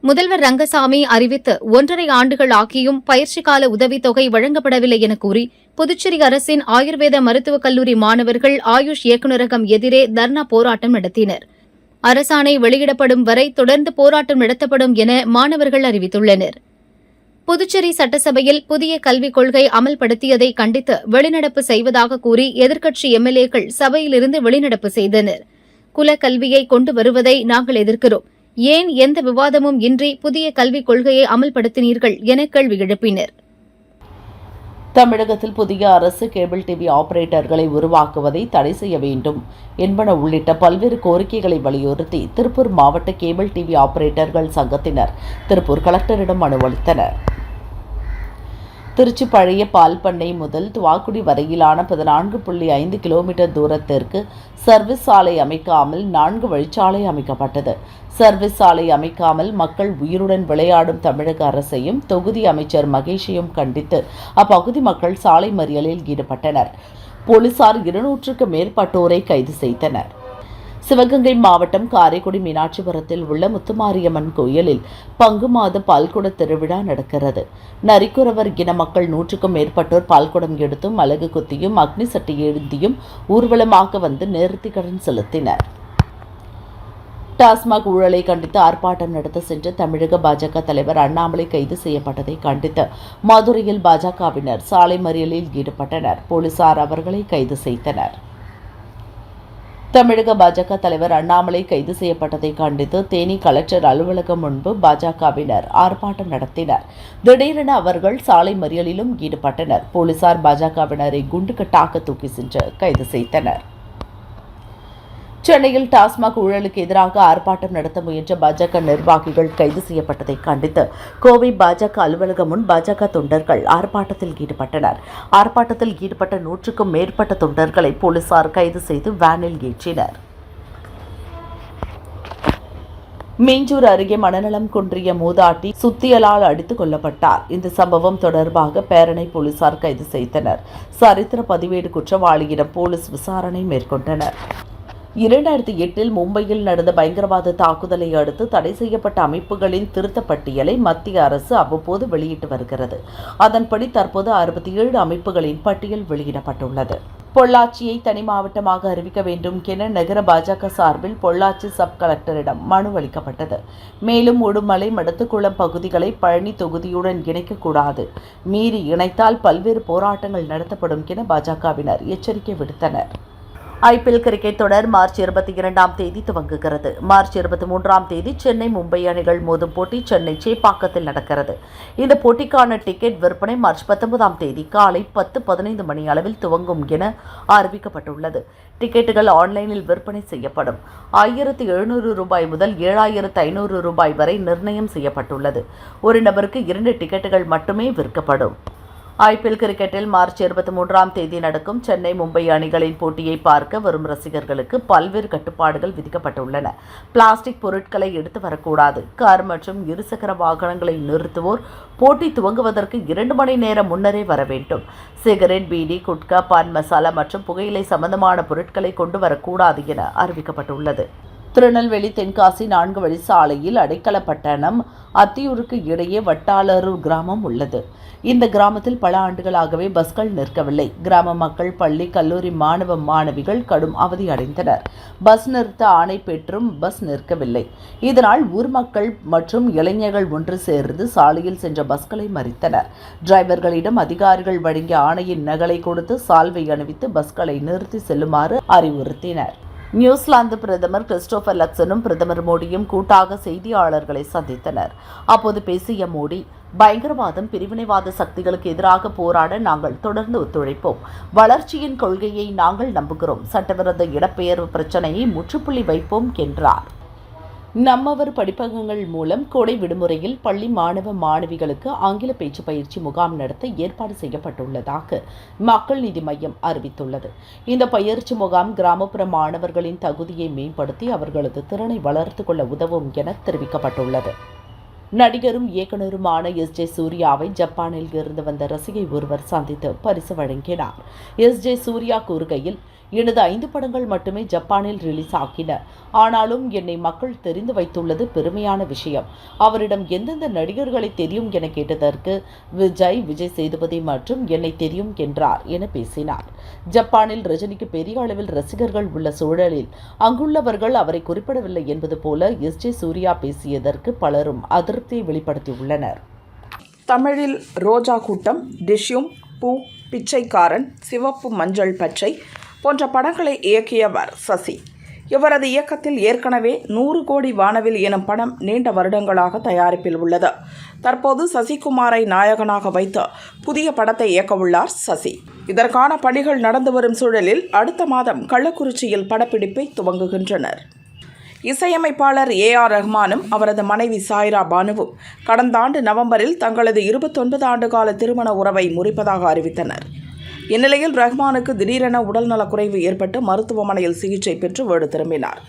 முதல்வர் ரங்கசாமி அறிவித்து 1.5 ஆண்டுகள் ஆகியும் பயிற்சி கால உதவித்தொகை வழங்கப்படவில்லை என கூறி புதுச்சேரி அரசின் ஆயுர்வேத மருத்துவக் கல்லூரி மாணவர்கள் ஆயுஷ் இயக்குநரகம் எதிரே தர்ணா போராட்டம் நடத்தினர். அரசாணை வெளியிடப்படும் வரை தொடர்ந்து போராட்டம் நடத்தப்படும் என மாணவர்கள் அறிவித்துள்ளனர். புதுச்சேரி சட்டசபையில் புதிய கல்விக் கொள்கை அமல்படுத்தியதை கண்டித்து வெளிநடப்பு செய்வதாக கூறி எதிர்க்கட்சி எம்எல்ஏக்கள் சபையிலிருந்து வெளிநடப்பு செய்தனர். குலக்கல்வியை கொண்டு வருவதை நாங்கள் எதிர்க்கிறோம். ஏன் எந்த விவாதமும் இன்றி புதிய கல்விக் கொள்கையை அமல்படுத்தினீர்கள் என கேள்வி எழுப்பினர். தமிழகத்தில் புதிய அரசு கேபிள் டிவி ஆபரேட்டர்களை உருவாக்குவதை தடை செய்ய வேண்டும் என்பன உள்ளிட்ட பல்வேறு கோரிக்கைகளை வலியுறுத்தி திருப்பூர் மாவட்ட கேபிள் டிவி ஆபரேட்டர்கள் சங்கத்தினர் திருப்பூர் கலெக்டரிடம் மனு அளித்தனர். திருச்சி பழைய பால் பண்ணை முதல் துவாக்குடி வரையிலான 14.5 கிலோமீட்டர் தூரத்திற்கு சர்வீஸ் சாலை அமைக்காமல் 4 வழிச்சாலை அமைக்கப்பட்டது. சர்வீஸ் சாலை அமைக்காமல் மக்கள் உயிருடன் விளையாடும் தமிழக அரசையும் தொகுதி அமைச்சர் மகேஷையும் கண்டித்து அப்பகுதி மக்கள் சாலை மறியலில் ஈடுபட்டனர். போலீசார் 200க்கு மேற்பட்டோரை கைது செய்தனர். சிவகங்கை மாவட்டம் காரைக்குடி மீனாட்சிபுரத்தில் உள்ள முத்துமாரியம்மன் கோயிலில் பங்கு மாத பால்குட திருவிழா நடக்கிறது. நரிக்குறவர் இன மக்கள் 100க்கும் மேற்பட்டோர் பால்குடம் எடுத்தும் அலகு குத்தியும் அக்னி சட்டி எழுந்தியும் ஊர்வலமாக வந்து நேர்த்திக்கடன் செலுத்தினர். டாஸ்மாக் ஊழலை கண்டித்து ஆர்ப்பாட்டம் நடத்த சென்ற தமிழக பாஜக தலைவர் அண்ணாமலை கைது செய்யப்பட்டதை கண்டித்து மதுரையில் பாஜகவினர் சாலை மறியலில் ஈடுபட்டனர். போலீசார் அவர்களை கைது செய்தனர். தமிழக பாஜக தலைவர் அண்ணாமலை கைது செய்யப்பட்டதை கண்டித்து தேனி கலெக்டர் அலுவலகம் முன்பு பாஜகவினர் ஆர்ப்பாட்டம் நடத்தினர். திடீரென அவர்கள் சாலை மறியலிலும் ஈடுபட்டனர். போலீசார் பாஜகவினரை குண்டுகட்டாக தூக்கி சென்று கைது செய்தனர். சென்னையில் டாஸ்மாக் ஊழலுக்கு எதிராக ஆர்ப்பாட்டம் நடத்த முயன்ற பாஜக நிர்வாகிகள் கைது செய்யப்பட்டதை கண்டித்து கோவை பாஜக அலுவலகம் முன் பாஜக தொண்டர்கள் ஆர்ப்பாட்டத்தில் ஈடுபட்டனர். ஆர்ப்பாட்டத்தில் ஈடுபட்ட 100க்கும் மேற்பட்ட தொண்டர்களை போலீசார் கைது செய்து வேனில் ஏற்றினர். மீஞ்சூர் அருகே மனநலம் குன்றிய மூதாட்டி சுத்தியலால் அடித்துக் கொல்லப்பட்டார். இந்த சம்பவம் தொடர்பாக பேரணை போலீசார் கைது செய்தனர். சரித்திர பதிவேடு குற்றவாளியிடம் போலீஸ் விசாரணை மேற்கொண்டனர். 2008 மும்பையில் நடந்த பயங்கரவாத தாக்குதலை அடுத்து தடை செய்யப்பட்ட அமைப்புகளின் திருத்த பட்டியலை மத்திய அரசு அவ்வப்போது வெளியிட்டு வருகிறது. அதன்படி தற்போது 67 அமைப்புகளின் பட்டியல் வெளியிடப்பட்டுள்ளது. பொள்ளாச்சியை தனி மாவட்டமாக அறிவிக்க வேண்டும் என நகர பாஜக சார்பில் பொள்ளாச்சி சப் கலெக்டரிடம் மனு அளிக்கப்பட்டது. மேலும் உடுமலை மடத்துக்குளம் பகுதிகளை பழனி தொகுதியுடன் இணைக்கக்கூடாது, மீறி இணைத்தால் பல்வேறு போராட்டங்கள் நடத்தப்படும் என பாஜகவினர் எச்சரிக்கை விடுத்தனர். IPL கிரிக்கெட் தொடர் மார்ச் 22ஆம் தேதி துவங்குகிறது. மார்ச் 23ஆம் தேதி சென்னை மும்பை அணிகள் மோதும் போட்டி சென்னை சேப்பாக்கத்தில் நடக்கிறது. இந்த போட்டிக்கான டிக்கெட் விற்பனை மார்ச் 19ஆம் தேதி காலை 10:15 மணி அளவில் துவங்கும் என அறிவிக்கப்பட்டுள்ளது. டிக்கெட்டுகள் ஆன்லைனில் விற்பனை செய்யப்படும். 1700 ரூபாய் முதல் 7500 ரூபாய் வரை நிர்ணயம் செய்யப்பட்டுள்ளது. ஒரு நபருக்கு 2 டிக்கெட்டுகள் மட்டுமே விற்கப்படும். IPL கிரிக்கெட்டில் மார்ச் 23ஆம் தேதி நடக்கும் சென்னை மும்பை அணிகளின் போட்டியை பார்க்க வரும் ரசிகர்களுக்கு பல்வேறு கட்டுப்பாடுகள் விதிக்கப்பட்டுள்ளன. பிளாஸ்டிக் பொருட்களை எடுத்து வரக்கூடாது. கார் மற்றும் இருசக்கர வாகனங்களை நிறுத்துவோர் போட்டி துவங்குவதற்கு 2 மணி நேரம் முன்னரே வர வேண்டும். சிகரெட், பீடி, குட்கா, பான் மசாலா மற்றும் புகையிலை சம்பந்தமான பொருட்களை கொண்டு வரக்கூடாது என அறிவிக்கப்பட்டுள்ளது. திருநெல்வேலி தென்காசி 4 வழி சாலையில் அடைக்கலப்பட்டணம் அத்தியூருக்கு இடையே வட்டாளரூர் கிராமம் உள்ளது. இந்த கிராமத்தில் பல ஆண்டுகளாகவே பஸ்கள் நிற்கவில்லை. கிராம மக்கள், பள்ளி, கல்லூரி மாணவ மாணவிகள் கடும் அவதி அடைந்தனர். பஸ் நிறுத்த ஆணை பெற்றும் பஸ் நிற்கவில்லை. இதனால் ஊர் மக்கள் மற்றும் இளைஞர்கள் ஒன்று சேர்ந்து சாலையில் சென்ற பஸ்களை மறித்தனர். டிரைவர்களிடம் அதிகாரிகள் வழங்கிய ஆணையின் நகலை கொடுத்து சால்வை அணிவித்து பஸ்களை நிறுத்தி செல்லுமாறு அறிவுறுத்தினர். நியூசிலாந்து பிரதமர் கிறிஸ்டோபர் லக்சனும் பிரதமர் மோடியும் கூட்டாக செய்தியாளர்களை சந்தித்தனர். அப்போது பேசிய மோடி, பயங்கரவாதம், பிரிவினைவாத சக்திகளுக்கு எதிராக போராட நாங்கள் தொடர்ந்து ஒத்துழைப்போம். வளர்ச்சியின் கொள்கையை நாங்கள் நம்புகிறோம். சட்டவிரோத இடப்பெயர்வு பிரச்சனையை முற்றுப்புள்ளி வைப்போம் என்றார். நம்மவர் படிப்பகங்கள் மூலம் கோடை விடுமுறையில் பள்ளி மாணவ மாணவிகளுக்கு ஆங்கில பேச்சு பயிற்சி முகாம் நடத்த ஏற்பாடு செய்யப்பட்டுள்ளதாக மக்கள் நீதி மய்யம் அறிவித்துள்ளது. இந்த பயிற்சி முகாம் கிராமப்புற மாணவர்களின் தகுதியை மேம்படுத்தி அவர்களது திறனை வளர்த்துக் கொள்ள உதவும் என தெரிவிக்கப்பட்டுள்ளது. நடிகரும் இயக்குநருமான SJ சூர்யாவை ஜப்பானில் இருந்து வந்த ரசிகை ஒருவர் சந்தித்து பரிசு வழங்கினார். SJ சூர்யா கூறுகையில், எனது 5 படங்கள் மட்டுமே ஜப்பானில் ரிலீஸ் ஆகின. ஆனாலும் என்னை மக்கள் தெரிந்து வைத்துள்ளது பெருமையான விஷயம். அவரிடம் எந்தெந்த நடிகர்களை தெரியும் என கேட்டதற்கு விஜய் சேதுபதி மற்றும் என்னை தெரியும் என்றார் என பேசினார். ஜப்பானில் ரஜினிக்கு பெரிய அளவில் ரசிகர்கள் உள்ள சூழலில் அங்குள்ளவர்கள் அவரை குறிப்பிடவில்லை என்பது போல SJ சூர்யா பேசியதற்கு பலரும் அதிருப்தியை வெளிப்படுத்தியுள்ளனர். தமிழில் ரோஜா கூட்டம், டிஷ்யூம், பூ, பிச்சைக்காரன், சிவப்பு மஞ்சள் பச்சை போன்ற படங்களை இயக்கியவர் சசி. இவரது இயக்கத்தில் ஏற்கனவே 100 கோடி வானவில் எனும் படம் நீண்ட வருடங்களாக தயாரிப்பில் உள்ளது. தற்போது சசிகுமாரை நாயகனாக வைத்து புதிய படத்தை இயக்கவுள்ளார் சசி. இதற்கான பணிகள் நடந்து வரும் சூழலில் அடுத்த மாதம் கள்ளக்குறிச்சியில் படப்பிடிப்பை துவங்குகின்றனர். இசையமைப்பாளர் AR ரஹ்மானும் அவரது மனைவி சாய்ரா பானுவும் கடந்த ஆண்டு நவம்பரில் தங்களது 29 ஆண்டுகால திருமண உறவை முறிப்பதாக அறிவித்தனர். இந்நிலையில் ரஹ்மானுக்கு திடீரென உடல்நலக்குறைவு ஏற்பட்டு மருத்துவமனையில் சிகிச்சை பெற்று வீடு திரும்பினார்.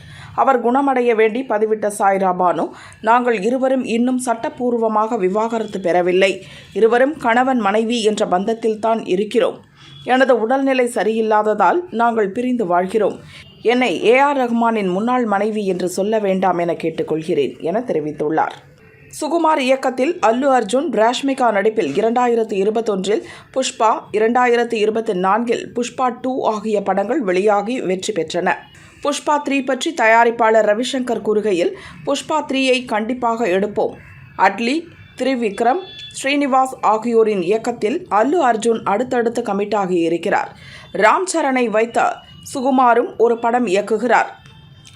அவர் குணமடைய வேண்டி பதிவிட்ட சாய்ரா பானு, நாங்கள் இருவரும் இன்னும் சட்டப்பூர்வமாக விவாகரத்து பெறவில்லை. இருவரும் கணவன் மனைவி என்ற பந்தத்தில் தான் இருக்கிறோம். எனது உடல்நிலை சரியில்லாததால் நாங்கள் பிரிந்து வாழ்கிறோம். என்னை AR ரஹ்மானின் முன்னாள் மனைவி என்று சொல்ல வேண்டாம் என கேட்டுக்கொள்கிறேன் என தெரிவித்துள்ளார். சுகுமார் இயக்கத்தில் அல்லு அர்ஜுன், ராஷ்மிகா நடிப்பில் 2021 புஷ்பா, 2024 புஷ்பா 2 ஆகிய படங்கள் வெளியாகி வெற்றி பெற்றன. புஷ்பா 3 பற்றி தயாரிப்பாளர் ரவிசங்கர் கூறுகையில், புஷ்பா 3ஐ கண்டிப்பாக எடுப்போம். அட்லி, திரிவிக்ரம், ஸ்ரீனிவாஸ் ஆகியோரின் இயக்கத்தில் அல்லு அர்ஜுன் அடுத்தடுத்து கமிட்டாகி இருக்கிறார். ராம் சரணை வைத்த சுகுமாரும் ஒரு படம் இயக்குகிறார்.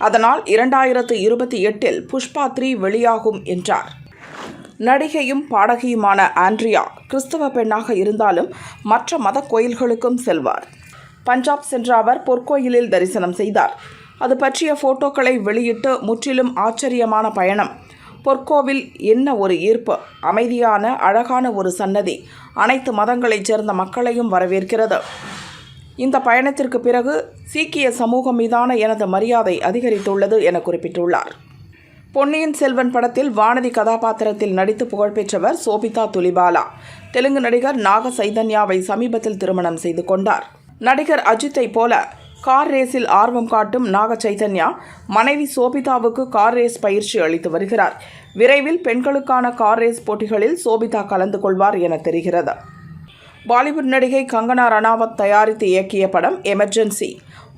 அதனால் 2028 புஷ்பா 3 வெளியாகும் என்றார். நடிகையும் பாடகியுமான ஆண்ட்ரியா கிறிஸ்தவ பெண்ணாக இருந்தாலும் மற்ற மத கோயில்களுக்கும் செல்வார். பஞ்சாப் சென்ற அவர் பொற்கோயிலில் தரிசனம் செய்தார். அது பற்றிய போட்டோக்களை வெளியிட்டு முற்றிலும் ஆச்சரியமான பயணம். பொற்கோவில் என்ன ஒரு ஈர்ப்பு! அமைதியான அழகான ஒரு சன்னதி அனைத்து மதங்களைச் சேர்ந்த மக்களையும் வரவேற்கிறது. இந்த பயணத்திற்கு பிறகு சீக்கிய சமூகம் மீதான எனது மரியாதை அதிகரித்துள்ளது என குறிப்பிட்டுள்ளார். பொன்னியின் செல்வன் படத்தில் வானதி கதாபாத்திரத்தில் நடித்து புகழ்பெற்றவர் சோபிதா துலிபாலா. தெலுங்கு நடிகர் நாக சைதன்யாவை சமீபத்தில் திருமணம் செய்து கொண்டார். நடிகர் அஜித்தை போல கார் ரேஸில் ஆர்வம் காட்டும் நாக சைதன்யா மனைவி சோபிதாவுக்கு கார் ரேஸ் பயிற்சி அளித்து வருகிறார். விரைவில் பெண்களுக்கான கார் ரேஸ் போட்டிகளில் சோபிதா கலந்து கொள்வார் என தெரிகிறது. பாலிவுட் நடிகை கங்கனா ரணாவத் தயாரித்து இயக்கிய படம் எமர்ஜென்சி.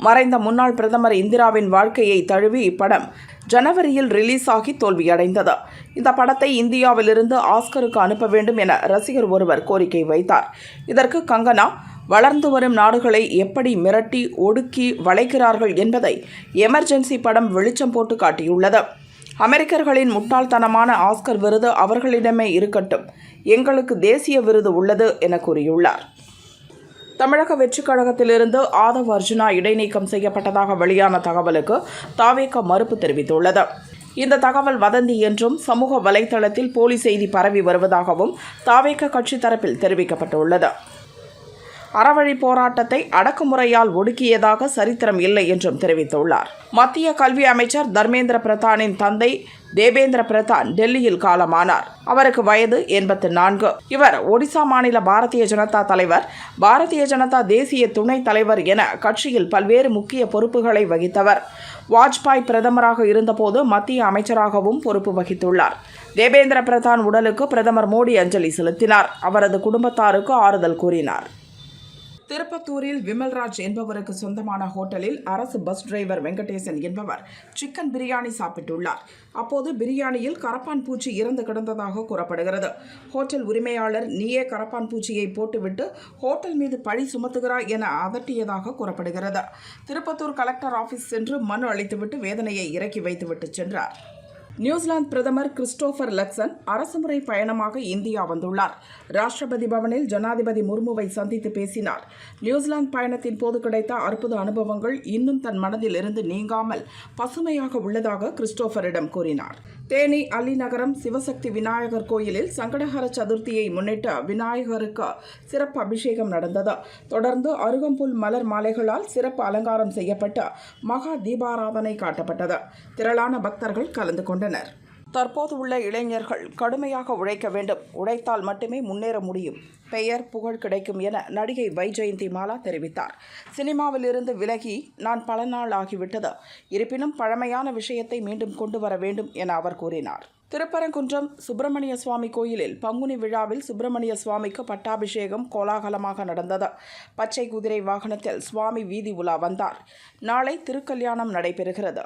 மறைந்த முன்னாள் பிரதமர் இந்திராவின் வாழ்க்கையை தழுவி இப்படம் ஜனவரியில் ரிலீஸ் ஆகி தோல்வியடைந்தது. இந்த படத்தை இந்தியாவிலிருந்து ஆஸ்கருக்கு அனுப்ப வேண்டும் என ரசிகர் ஒருவர் கோரிக்கை வைத்தார். இதற்கு கங்கனா, வளர்ந்து வரும் நாடுகளை எப்படி மிரட்டி ஒடுக்கி வளைக்கிறார்கள் என்பதை எமர்ஜென்சி படம் வெளிச்சம் போட்டு காட்டியுள்ளது. அமெரிக்கர்களின் முட்டாள்தனமான ஆஸ்கர் விருது அவர்களிடமே இருக்கட்டும், எங்களுக்கு தேசிய விருது உள்ளது என கூறியுள்ளார். தமிழக வெற்றிக் கழகத்திலிருந்து ஆதவ் அர்ஜுனா இடைநீக்கம் செய்யப்பட்டதாக வெளியான தகவலுக்கு தாவேக மறுப்பு தெரிவித்துள்ளது. இந்த தகவல் வதந்தி என்றும் சமூக வலைதளத்தில் போலி செய்தி பரவி வருவதாகவும் தாவேக கட்சி தரப்பில் தெரிவிக்கப்பட்டுள்ளது. அறவழி போராட்டத்தை அடக்குமுறையால் ஒடுக்கியதாக சரித்திரம் இல்லை என்றும் தெரிவித்துள்ளார். மத்திய கல்வி அமைச்சர் தர்மேந்திர பிரதானின் தந்தை தேபேந்திர பிரதான் டெல்லியில் காலமானார். அவருக்கு வயது 84. இவர் ஒடிசா மாநில பாரதிய ஜனதா தலைவர், பாரதிய ஜனதா தேசிய துணைத் தலைவர் என கட்சியில் பல்வேறு முக்கிய பொறுப்புகளை வகித்தவர். வாஜ்பாய் பிரதமராக இருந்தபோது மத்திய அமைச்சராகவும் பொறுப்பு வகித்துள்ளார். தேபேந்திர பிரதான் உடலுக்கு பிரதமர் மோடி அஞ்சலி செலுத்தினார். அவரது குடும்பத்தாருக்கு ஆறுதல் கூறினார். திருப்பத்தூரில் விமல்ராஜ் என்பவருக்கு சொந்தமான ஹோட்டலில் அரசு பஸ் டிரைவர் வெங்கடேசன் என்பவர் சிக்கன் பிரியாணி சாப்பிட்டுள்ளார். அப்போது பிரியாணியில் கரப்பான் பூச்சி இறந்து கிடந்ததாக கூறப்படுகிறது. ஹோட்டல் உரிமையாளர் நீயே கரப்பான் பூச்சியை போட்டுவிட்டு ஹோட்டல் மீது பழி சுமத்துகிறாய் என அதட்டியதாக கூறப்படுகிறது. திருப்பத்தூர் கலெக்டர் ஆபீஸ் சென்று மனு அளித்துவிட்டு வேதனையை இறக்கி வைத்துவிட்டு சென்றார். நியூசிலாந்து பிரதமர் கிறிஸ்டோபர் லக்சன் அரசுமுறை பயணமாக இந்தியா வந்துள்ளார். ராஷ்டிரபதி பவனில் ஜனாதிபதி முர்முவை சந்தித்து பேசினார். நியூசிலாந்து பயணத்தின் போது கிடைத்த அற்புத அனுபவங்கள் இன்னும் தன் மனதில் இருந்து நீங்காமல் பசுமையாக உள்ளதாக கிறிஸ்டோபரிடம் கூறினார். தேனி அல்லிநகரம் சிவசக்தி விநாயகர் கோயிலில் சங்கடஹர சதுர்த்தியை முன்னிட்டு விநாயகருக்கு சிறப்பு அபிஷேகம் நடந்தது. தொடர்ந்து அருகம்புல் மலர் மாலைகளால் சிறப்பு அலங்காரம் செய்யப்பட்டு மகா தீபாராதனை காட்டப்பட்டது. திரளான பக்தர்கள் கலந்து கொண்டனர். தற்போது உள்ள இளைஞர்கள் கடுமையாக உழைக்க வேண்டும், உழைத்தால் மட்டுமே முன்னேற முடியும், பெயர் புகழ் கிடைக்கும் என நடிகை வைஜெயந்தி மாலா தெரிவித்தார். சினிமாவில் இருந்து விலகி நான் பல நாள் ஆகிவிட்டது, இருப்பினும் பழமையான விஷயத்தை மீண்டும் கொண்டு வர வேண்டும் என அவர் கூறினார். திருப்பரங்குன்றம் சுப்பிரமணிய சுவாமி கோயிலில் பங்குனி விழாவில் சுப்பிரமணிய சுவாமிக்கு பட்டாபிஷேகம் கோலாகலமாக நடந்தது. பச்சை குதிரை வாகனத்தில் சுவாமி வீதி உலா வந்தார். நாளை திருக்கல்யாணம் நடைபெறுகிறது.